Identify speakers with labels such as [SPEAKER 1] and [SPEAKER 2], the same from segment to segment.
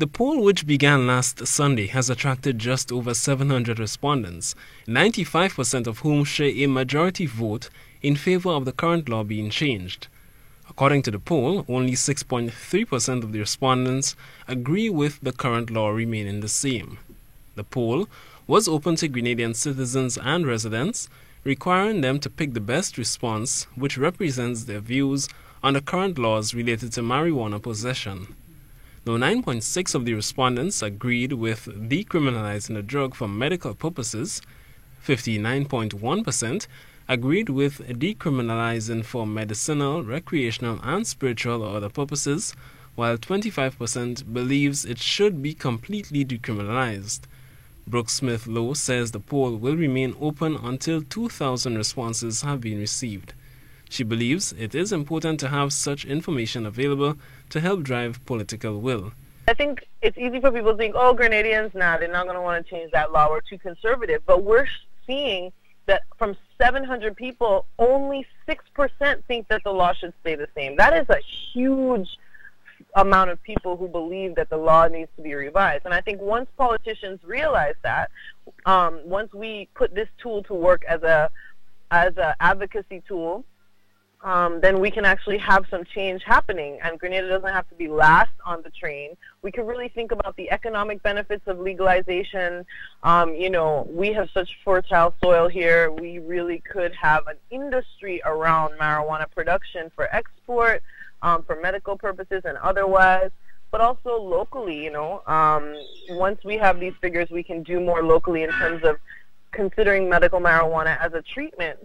[SPEAKER 1] The poll, which began last Sunday, has attracted just over 700 respondents, 95% of whom share a majority vote in favor of the current law being changed. According to the poll, only 6.3% of the respondents agree with the current law remaining the same. The poll was open to Grenadian citizens and residents, requiring them to pick the best response which represents their views on the current laws related to marijuana possession. Though 9.6% of the respondents agreed with decriminalizing the drug for medical purposes, 59.1% agreed with decriminalizing for medicinal, recreational, and spiritual or other purposes, while 25% believes it should be completely decriminalized. Brooke Smith Lowe says the poll will remain open until 2,000 responses have been received. She believes it is important to have such information available to help drive political will.
[SPEAKER 2] I think it's easy for people to think, oh, Grenadians, they're not going to want to change that law. We're too conservative. But we're seeing that from 700 people, only 6% think that the law should stay the same. That is a huge amount of people who believe that the law needs to be revised. And I think once politicians realize that, once we put this tool to work as a advocacy tool, then we can actually have some change happening, and Grenada doesn't have to be last on the train. We can really think about the economic benefits of legalization. We have such fertile soil here. We really could have an industry around marijuana production for export, for medical purposes and otherwise, but also locally, once we have these figures, we can do more locally in terms of considering medical marijuana as a treatment.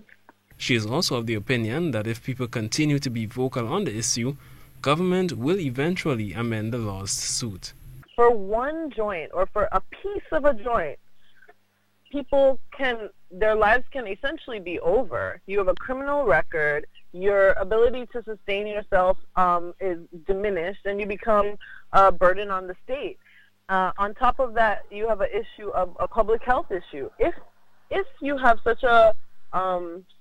[SPEAKER 1] She is also of the opinion that if people continue to be vocal on the issue, government will eventually amend the laws to suit.
[SPEAKER 2] For one joint or for a piece of a joint, their lives can essentially be over. You have a criminal record, your ability to sustain yourself is diminished, and you become a burden on the state. On top of that, you have an issue of a public health issue. If you have such a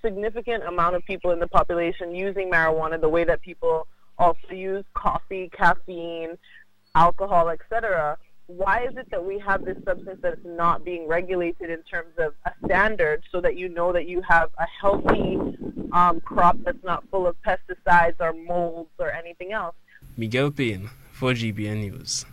[SPEAKER 2] significant amount of people in the population using marijuana the way that people also use coffee, caffeine, alcohol, etc., why is it that we have this substance that's not being regulated in terms of a standard so that you know that you have a healthy crop that's not full of pesticides or molds or anything else?
[SPEAKER 1] Miguel Payne for GBN News.